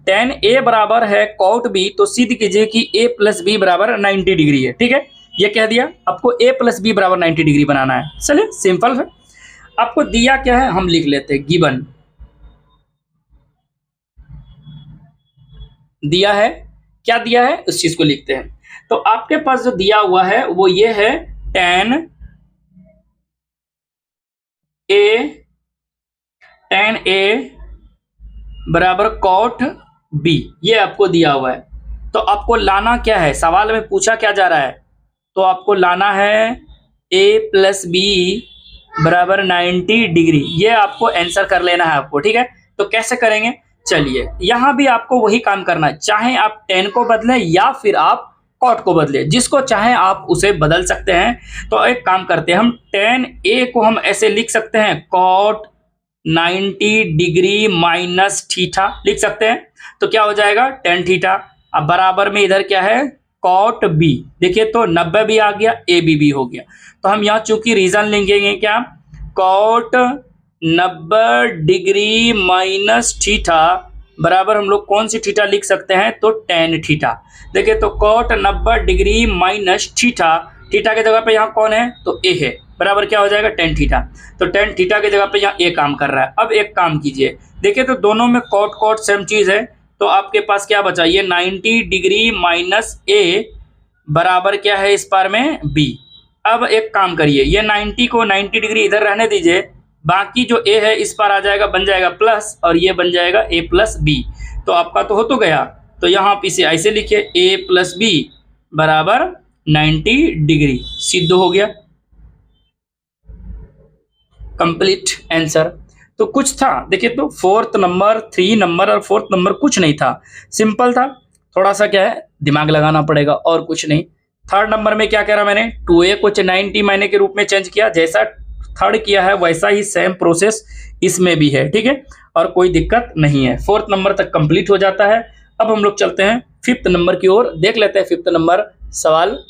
tan a बराबर है cot b, तो सिद्ध कीजिए कि a प्लस बी बराबर 90 डिग्री है। ठीक है, ये कह दिया, आपको a प्लस बी बराबर 90 डिग्री बनाना है। चलिए सिंपल है, आपको दिया क्या है हम लिख लेते हैं, गिवन दिया है, क्या दिया है उस चीज को लिखते हैं। तो आपके पास जो दिया हुआ है वो ये है tan tan A बराबर cot B, ये आपको दिया हुआ है। तो आपको लाना क्या है, सवाल में पूछा क्या जा रहा है, तो आपको लाना है A प्लस बी बराबर 90 डिग्री, ये आपको आंसर कर लेना है आपको, ठीक है। तो कैसे करेंगे, चलिए यहां भी आपको वही काम करना है, चाहे आप tan को बदलें या फिर आप cot को बदलें, जिसको चाहे आप उसे बदल सकते हैं। तो एक काम करते हैं, हम tan A को हम ऐसे लिख सकते हैं cot 90 डिग्री माइनस थीटा लिख सकते हैं। तो क्या हो जाएगा tan थीटा, अब बराबर में इधर क्या है cot B, देखिए तो 90 भी आ गया, A भी हो गया। तो हम यहाँ चूंकि रीजन लेंगे क्या, cot 90 डिग्री माइनस थीटा बराबर हम लोग कौन सी थीटा लिख सकते हैं, तो tan थीटा। देखिए तो cot 90 degree minus theta, theta के जगह पे यहाँ कौन है, तो A है, बराबर क्या हो जाएगा tan थीटा। तो tan थीटा के जगह पे यहाँ A काम कर रहा है। अब एक काम कीजिए, देखिए तो दोनों में cot सेम चीज है, तो आपके पास क्या बचा, ये 90 डिग्री माइनस A बराबर क्या है इस बार में B। अब एक काम करिए, ये 90 को 90 डिग्री इधर रहने दीजिए, बाकी जो A है इस पर आ जाएगा, बन जाएगा प्लस, और ये बन जाएगा A प्लस बी। तो आपका तो हो तो गया, तो यहाँ आप इसे ऐसे लिखिए A प्लस बी बराबर 90 डिग्री, सिद्ध हो गया, कंप्लीट आंसर। तो कुछ था, देखिए तो फोर्थ नंबर, 3 नंबर और फोर्थ नंबर कुछ नहीं था, सिंपल था, थोड़ा सा क्या है दिमाग लगाना पड़ेगा और कुछ नहीं। थर्ड नंबर में क्या कह रहा मैंने, 2A को 90 महीने के रूप में चेंज किया, जैसा थर्ड किया है वैसा ही सेम प्रोसेस इसमें भी है, ठीक है, और कोई दिक्कत नहीं है। फोर्थ नंबर तक कंप्लीट हो जाता है। अब हम लोग चलते हैं फिफ्थ नंबर की ओर, देख लेते हैं फिफ्थ नंबर सवाल।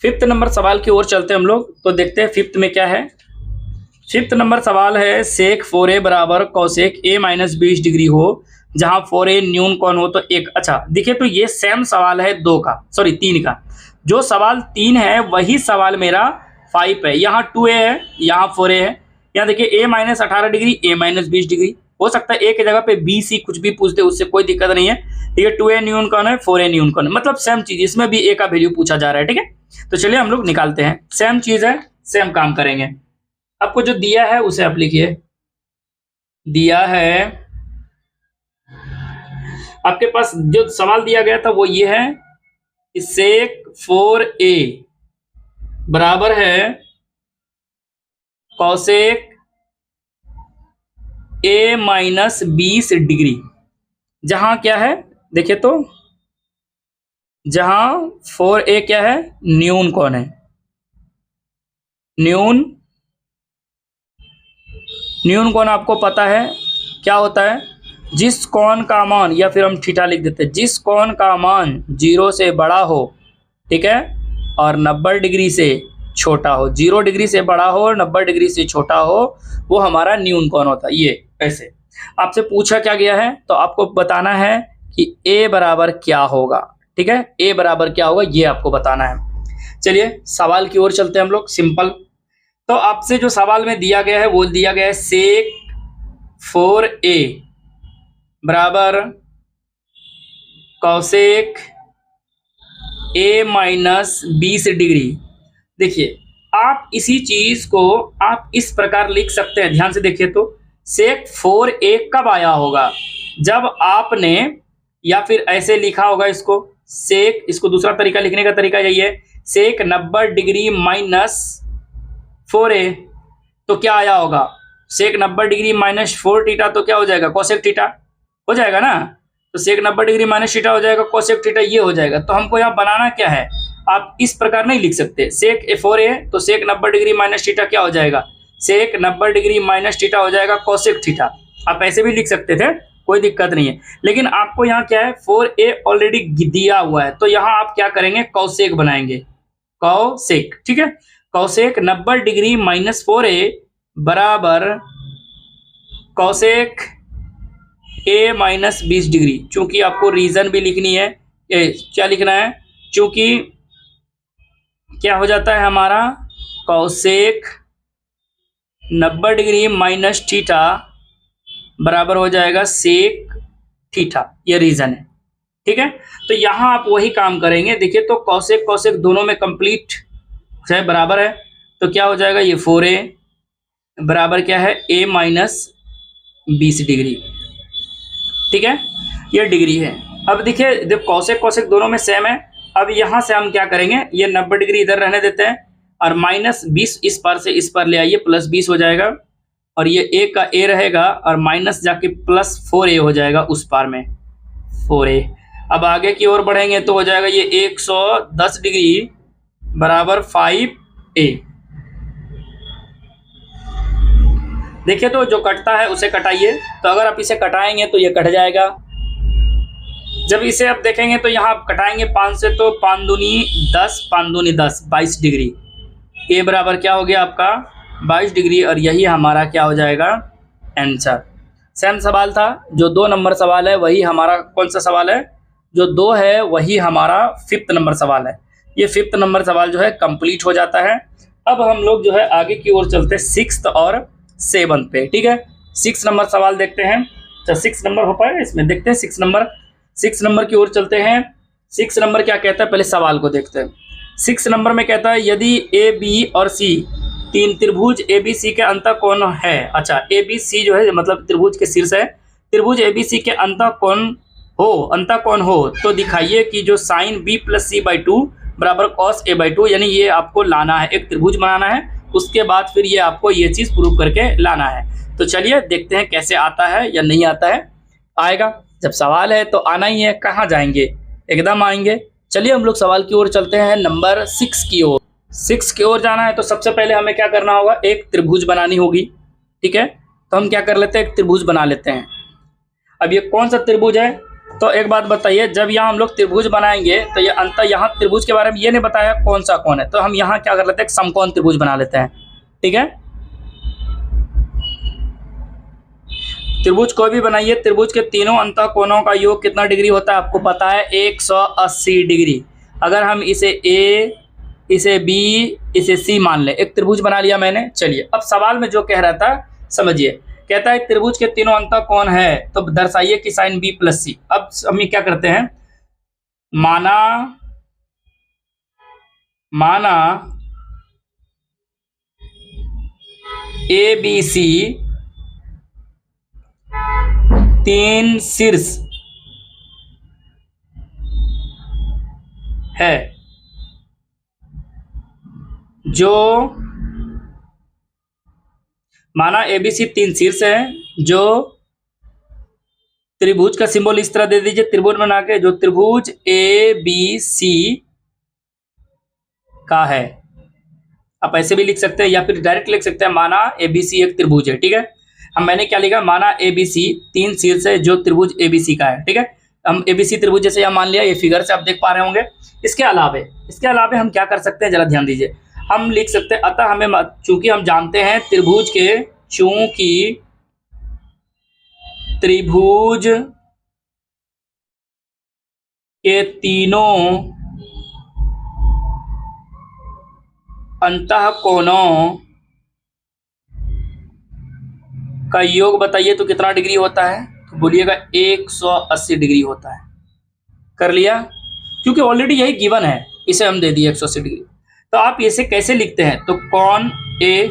फिफ्थ नंबर सवाल की ओर चलते हैं हम लोग, तो देखते हैं फिफ्थ में क्या है। फिफ्थ नंबर सवाल है, सेक 4A बराबर कॉसेक A माइनस 20 डिग्री हो, जहां 4A न्यून कौन हो, तो एक। अच्छा देखिए तो ये सेम सवाल है 2 का, सॉरी 3 का, जो सवाल 3 है वही सवाल मेरा 5 है। यहाँ 2A है, यहाँ 4A है, यहाँ देखिए A minus 18 degree, A minus 20 degree, हो सकता है A की जगह पे B C कुछ भी पूछ दे, उससे कोई दिक्कत नहीं है, ठीक है। 2A न्यून कौन है, 4A न्यून कौन है, मतलब सेम चीज, इसमें भी A का वैल्यू पूछा जा रहा है, ठीक है। तो चलिए हम लोग निकालते हैं, सेम चीज है, सेम काम करेंगे। आपको जो दिया है उसे आप लिखिए, दिया है आपके पास जो सवाल दिया गया था वो ये है, सेक 4A बराबर है कॉसेक A माइनस 20 डिग्री, जहां क्या है देखिए तो, जहां 4A क्या है, न्यून कौन है, न्यून कौन आपको पता है क्या होता है, जिस कोण का मान, या फिर हम थीटा लिख देते हैं, जिस कोण का मान 0 से बड़ा हो, ठीक है, और 90 डिग्री से छोटा हो, 0 डिग्री से बड़ा हो और 90 डिग्री से छोटा हो, वो हमारा न्यून कोण होता है। ये ऐसे आपसे पूछा क्या गया है, तो आपको बताना है कि A बराबर क्या होगा, ठीक है, A बराबर क्या होगा ये आपको बताना है। चलिए सवाल की ओर चलते हैं हम लोग, सिंपल। तो आपसे जो सवाल में दिया गया है वो दिया गया है, सेक 4A बराबर कॉसेक A माइनस 20 डिग्री। देखिए आप इसी चीज को आप इस प्रकार लिख सकते हैं, ध्यान से देखिए तो, सेक 4A कब आया होगा, जब आपने, या फिर ऐसे लिखा होगा इसको, सेक, इसको दूसरा तरीका लिखने का तरीका यही है, सेक 90 डिग्री माइनस 4A, तो क्या आया होगा, सेक 90 डिग्री माइनस 4 थीटा, तो क्या हो जाएगा, कोसेक थीटा हो जाएगा ना। तो सेक 90 डिग्री माइनस थीटा हो जाएगा, कोसेक थीटा ये हो जाएगा। तो हमको यहाँ बनाना क्या है, आप इस प्रकार नहीं लिख सकते, सेक 4A तो सेक 90 डिग्री माइनस थीटा क्या हो जाएगा, सेक 90 डिग्री माइनस थीटा हो जाएगा कोसेक थीटा। आप ऐसे भी लिख सकते थे, कोई दिक्कत नहीं है, लेकिन आपको यहाँ क्या है, 4A ऑलरेडी दिया हुआ है, तो यहाँ आप क्या करेंगे, कौसेक बनाएंगे, कौसेक, ठीक है। कौसेक 90 डिग्री माइनस 4A बराबर कौसेक A माइनस 20 डिग्री। चूंकि आपको रीजन भी लिखनी है, क्या लिखना है, चूंकि क्या हो जाता है हमारा, कौसेक 90 डिग्री माइनस थीटा बराबर हो जाएगा सेक थीटा, ये रीजन है, ठीक है। तो यहां आप वही काम करेंगे, देखिए तो कौसेक कौसेक दोनों में कंप्लीट है, बराबर है, तो क्या हो जाएगा, ये 4A बराबर क्या है, A माइनस 20 डिग्री। ठीक है, ये डिग्री है। अब देखिए जब कौशिक कौशिक दोनों में सेम है, अब यहाँ से हम क्या करेंगे, ये 90 डिग्री इधर रहने देते हैं और -20 इस पार से इस पार ले आइए, +20 हो जाएगा और ये a का a रहेगा और माइनस जाके +4a हो जाएगा उस पार में 4a। अब आगे की ओर बढ़ेंगे तो हो जाएगा ये 110 डिग्री बराबर 5a। देखिए तो जो कटता है उसे कटाइए, तो अगर आप इसे कटाएंगे तो ये कट जाएगा। जब इसे आप देखेंगे तो यहाँ आप कटाएंगे 5 से, तो 5 दूनी 10, 5 दूनी 10, 22 डिग्री। ए बराबर क्या हो गया आपका 22 डिग्री और यही हमारा क्या हो जाएगा आंसर। सेम सवाल था, जो 2 नंबर सवाल है वही हमारा कौन सा सवाल है, जो 2 है वही हमारा 5th नंबर सवाल है। ये 5th नंबर सवाल जो है कंप्लीट हो जाता है। अब हम लोग जो है आगे की ओर चलते हैं 6th और 7th पे। ठीक है, 6 नंबर सवाल देखते हैं। अच्छा 6 नंबर हो पाएगा इसमें, देखते हैं 6 नंबर की ओर चलते हैं। 6 नंबर क्या कहता है, पहले सवाल को देखते हैं। 6 नंबर में कहता है यदि ए बी और सी तीन त्रिभुज ए बी सी के अंतःकोण है। अच्छा ए बी सी जो है मतलब त्रिभुज के शीर्ष है, त्रिभुज ए बी सी के अंतःकोण हो तो दिखाइए कि जो sine b plus c by 2 बराबर कॉस ए बाई 2, यानी ये आपको लाना है, एक त्रिभुज बनाना है, उसके बाद फिर ये आपको ये चीज़ प्रूव करके लाना है। तो चलिए देखते हैं कैसे आता है या नहीं आता है। आएगा, जब सवाल है तो आना ही है, कहाँ जाएंगे, एकदम आएंगे। चलिए हम लोग सवाल की ओर चलते हैं, नंबर 6 की ओर। 6 की ओर जाना है तो सबसे पहले हमें क्या करना होगा, एक त्रिभुज बनानी होगी। ठीक है, तो हम क्या कर लेते हैं, एक त्रिभुज बना लेते हैं। अब ये कौन सा त्रिभुज है, तो एक बात बताइए, जब यहाँ हम लोग त्रिभुज बनाएंगे तो ये अंतर, यहाँ त्रिभुज के बारे में ये नहीं बताया कौन सा कौन है, तो हम यहाँ क्या कर लेते हैं, एक समकोण त्रिभुज बना लेते हैं। ठीक है, त्रिभुज कोई भी बनाइए, त्रिभुज के तीनों अंतःकोणों का योग कितना डिग्री होता है आपको पता है, 180 डिग्री। अगर हम इसे ए, इसे बी, इसे सी मान ले, एक त्रिभुज बना लिया मैंने। चलिए अब सवाल में जो कह रहा था समझिए, कहता है त्रिभुज के तीनों अंतःकोण है तो दर्शाइए कि साइन बी प्लस सी। अब हम क्या करते हैं, माना ए बी सी तीन शीर्ष है, जो माना एबीसी तीन शीर्ष है, जो त्रिभुज का सिंबल इस तरह दे दीजिए, त्रिभुज बना के, जो त्रिभुज ए बी सी का है। आप ऐसे भी लिख सकते हैं या फिर डायरेक्ट लिख सकते हैं, माना एबीसी एक त्रिभुज है। ठीक है, हम मैंने क्या लिखा, माना एबीसी तीन शीर्ष है जो त्रिभुज एबीसी का है। ठीक है, हम एबीसी त्रिभुज जैसे यहाँ मान लिया, ये फिगर से आप देख पा रहे होंगे। इसके अलावे हम क्या कर सकते हैं, जरा ध्यान दीजिए। हम लिख सकते हैं, अतः हमें, चूंकि हम जानते हैं त्रिभुज के तीनों अंतःकोणों का योग बताइए तो कितना डिग्री होता है, तो बोलिएगा 180 डिग्री होता है। कर लिया, क्योंकि ऑलरेडी यही गिवन है, इसे हम दे दिए 180 डिग्री। तो आप इसे कैसे लिखते हैं, तो cos A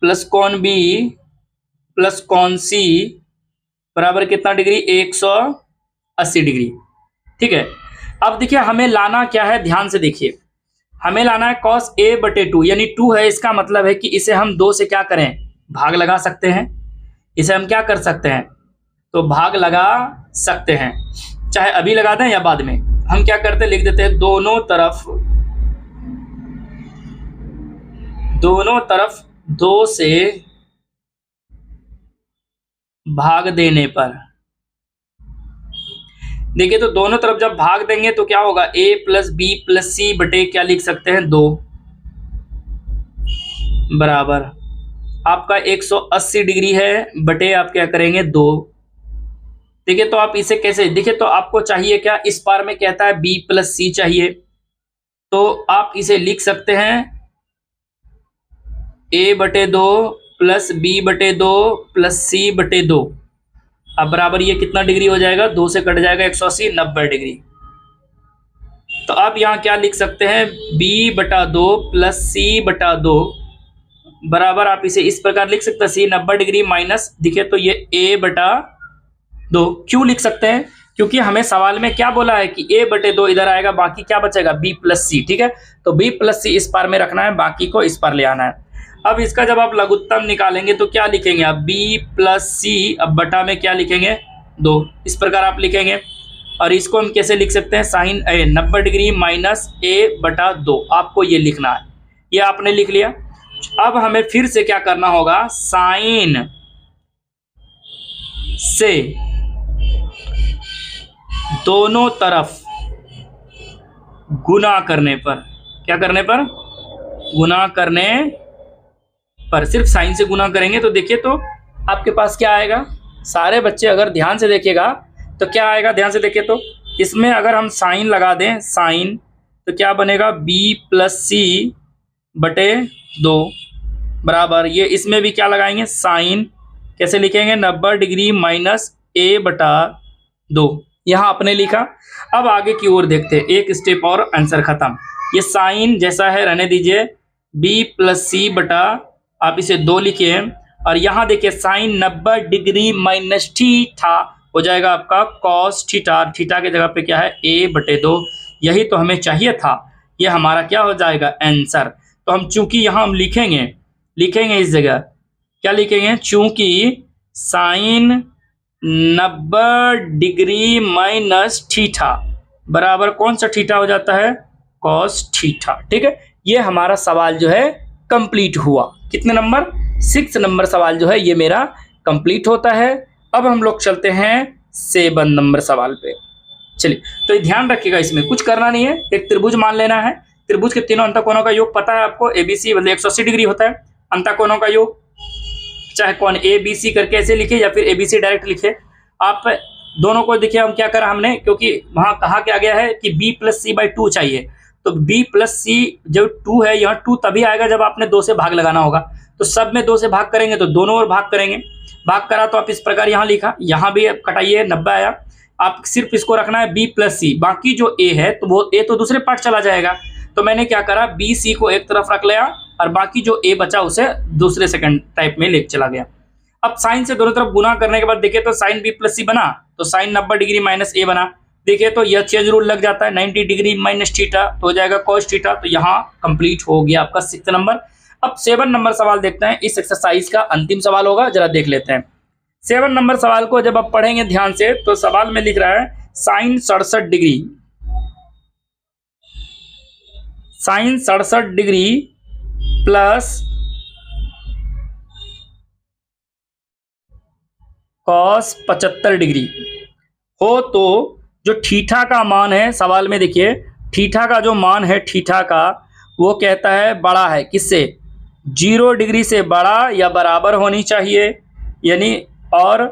plus cos B plus cos C बराबर कितना डिग्री, 180 डिग्री। ठीक है, अब देखिए हमें लाना क्या है, ध्यान से देखिए, हमें लाना है कॉस ए बटे 2, यानी 2 है, इसका मतलब है कि इसे हम 2 से क्या करें, भाग लगा सकते हैं। इसे हम क्या कर सकते हैं, तो भाग लगा सकते हैं, चाहे अभी लगा दें या बाद में। हम क्या करते हैं, लिख देते हैं दोनों तरफ 2 से भाग देने पर, देखिए तो दोनों तरफ जब भाग देंगे तो क्या होगा, a प्लस बी प्लस सी बटे क्या लिख सकते हैं, 2 बराबर आपका 180 डिग्री है बटे आप क्या करेंगे 2। देखिए तो आप इसे कैसे, देखिए तो आपको चाहिए क्या, इस पार में कहता है b प्लस सी चाहिए, तो आप इसे लिख सकते हैं a बटे 2 प्लस बी बटे 2 प्लस सी बटे 2। अब बराबर ये कितना डिग्री हो जाएगा, 2 से कट जाएगा 180, 90 डिग्री। तो आप यहाँ क्या लिख सकते हैं, b बटा 2 प्लस सी बटा 2 बराबर आप इसे इस प्रकार लिख सकते हैं, सी 90 डिग्री माइनस, देखिए तो ये a बटा 2। क्यों लिख सकते हैं? क्योंकि हमें सवाल में क्या बोला है कि a बटे 2 इधर आएगा, बाकी क्या बचेगा b प्लस सी। ठीक है, तो b प्लस सी इस पार में रखना है, बाकी को इस पार ले आना है। अब इसका जब आप लघुत्तम निकालेंगे तो क्या लिखेंगे आप, b प्लस सी, अब बटा में क्या लिखेंगे 2, इस प्रकार आप लिखेंगे। और इसको हम कैसे लिख सकते हैं, साइन 90 डिग्री माइनस a बटा 2, आपको ये लिखना है। ये आपने लिख लिया। अब हमें फिर से क्या करना होगा, साइन से दोनों तरफ गुना करने पर, क्या करने पर, गुना करने पर, सिर्फ साइन से गुना करेंगे तो देखिए तो आपके पास क्या आएगा। सारे बच्चे अगर ध्यान से देखिएगा तो क्या आएगा, ध्यान से देखिए तो इसमें अगर हम साइन लगा दें, साइन, तो क्या बनेगा b प्लस सी बटे 2 बराबर, ये इसमें भी क्या लगाएंगे, साइन, कैसे लिखेंगे 90 डिग्री माइनस a बटा 2, यहाँ आपने लिखा। अब आगे की ओर देखते हैं, एक स्टेप और आंसर खत्म। ये साइन जैसा है रहने दीजिए, b प्लस सी बटा, आप इसे 2 लिखिए, और यहाँ देखिए साइन 90 डिग्री माइनस थीटा हो जाएगा आपका कॉस थीटा, थीटा की जगह पे क्या है a बटे 2, यही तो हमें चाहिए था। ये हमारा क्या हो जाएगा आंसर। तो हम चूंकि यहाँ हम लिखेंगे इस जगह क्या लिखेंगे, चूंकि साइन 90 डिग्री माइनस थीटा बराबर कौन सा थीटा हो जाता है, कॉस थीटा। ठीक है, ये हमारा सवाल जो है कंप्लीट हुआ। कितने नंबर, 6 नंबर सवाल जो है ये मेरा कंप्लीट होता है। अब हम लोग चलते हैं 7 नंबर सवाल पे। चलिए, तो ये ध्यान रखिएगा, इसमें कुछ करना नहीं है, एक त्रिभुज मान लेना है। त्रिभुज के तीनों अंतःकोणों का योग पता है आपको, एबीसी मतलब 180 डिग्री होता है अंतःकोणों का योग, चाहे कौन ए बी सी करके ऐसे लिखे या फिर एबीसी डायरेक्ट लिखे। आप दोनों को देखिए हम क्या करा हमने, क्योंकि वहां कहा क्या गया है कि b प्लस सी बाई 2 चाहिए, तो b प्लस सी जब 2 है, यहाँ 2 तभी आएगा जब आपने 2 से भाग लगाना होगा। तो सब में 2 से भाग करेंगे तो दोनों ओर भाग करेंगे, भाग करा तो आप इस प्रकार यहाँ लिखा, यहाँ भी कटाइए 90 आया। आप सिर्फ इसको रखना है b प्लस सी, बाकी जो a है तो वो a तो दूसरे पार्ट चला जाएगा। तो मैंने क्या करा, बी सी को एक तरफ रख लिया और बाकी जो a बचा उसे दूसरे सेकंड टाइप में ले चला गया। अब साइन से दोनों तरफ गुना करने के बाद देखिए तो साइन b प्लस सी बना, तो साइन 90 डिग्री माइनस a बना। देखिए तो यह चेंज रूल लग जाता है, 90 डिग्री माइनस थीटा तो हो जाएगा कॉस थीटा। तो यहाँ कंप्लीट हो गया आपका 6 नंबर। अब 7 नंबर सवाल देखते हैं, इस एक्सरसाइज का अंतिम सवाल होगा, जरा देख लेते हैं। 7 नंबर सवाल को जब आप पढ़ेंगे ध्यान से तो सवाल में लिख रहा है sine 67 degree, sine 67 degree plus cos 75 degree हो तो जो थीटा का मान है, सवाल में देखिए थीटा का जो मान है, थीटा का वो कहता है बड़ा है किससे, 0 डिग्री से बड़ा या बराबर होनी चाहिए, यानी और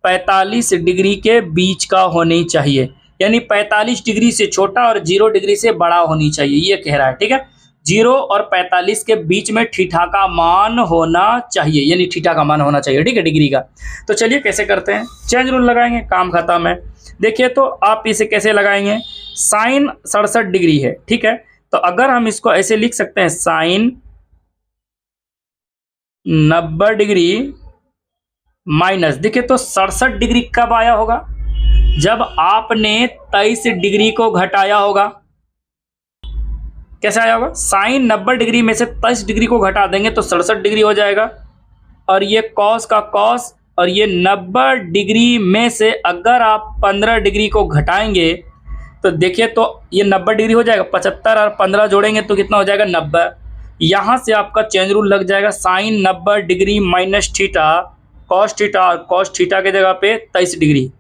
45 डिग्री के बीच का होनी चाहिए, यानी 45 डिग्री से छोटा और 0 डिग्री से बड़ा होनी चाहिए, ये कह रहा है। ठीक है, 0 और 45 के बीच में थीटा का मान होना चाहिए, यानी थीटा का मान होना चाहिए। ठीक है, डिग्री का। तो चलिए कैसे करते हैं, चेंज रूल लगाएंगे, काम खत्म है। देखिए तो आप इसे कैसे लगाएंगे, साइन 67 डिग्री है, ठीक है, तो अगर हम इसको ऐसे लिख सकते हैं साइन 90 डिग्री माइनस, देखिए तो 67 डिग्री कब आया होगा, जब आपने 23 डिग्री को घटाया होगा। कैसे आया होगा, साइन 90 डिग्री में से 23 डिग्री को घटा देंगे तो 67 डिग्री हो जाएगा, और ये कॉस का कॉस, और ये 90 डिग्री में से अगर आप 15 डिग्री को घटाएंगे तो देखिए तो ये 90 डिग्री हो जाएगा, 75 और 15 जोड़ेंगे तो कितना हो जाएगा 90। यहाँ से आपका चेंज रूल लग जाएगा, sine 90 degree minus theta cos theta, और कॉस थीटा की जगह पे 23 degree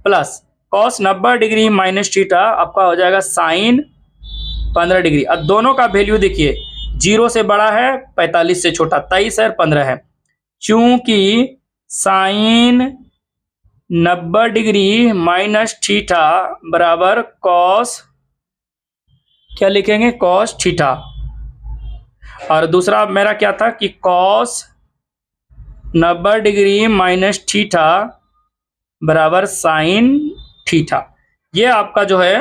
plus cos 90 degree minus theta आपका हो जाएगा साइन 15 डिग्री। अब दोनों का वैल्यू देखिए, 0 से बड़ा है, 45 से छोटा, 23 है और 15 है। चूंकि साइन 90 डिग्री माइनस थीटा बराबर कॉस, क्या लिखेंगे, कॉस थीटा, और दूसरा मेरा क्या था कि कॉस 90 डिग्री माइनस थीटा बराबर साइन थीटा। ये आपका जो है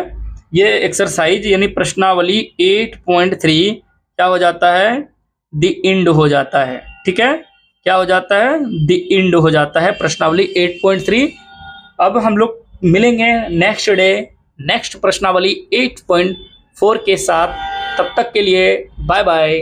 ये एक्सरसाइज यानी प्रश्नावली 8.3 क्या हो जाता है, द इंड हो जाता है। ठीक है, क्या हो जाता है? द इंड हो जाता है प्रश्नावली 8.3। अब हम लोग मिलेंगे नेक्स्ट डे नेक्स्ट प्रश्नावली 8.4 के साथ। तब तक के लिए बाय बाय।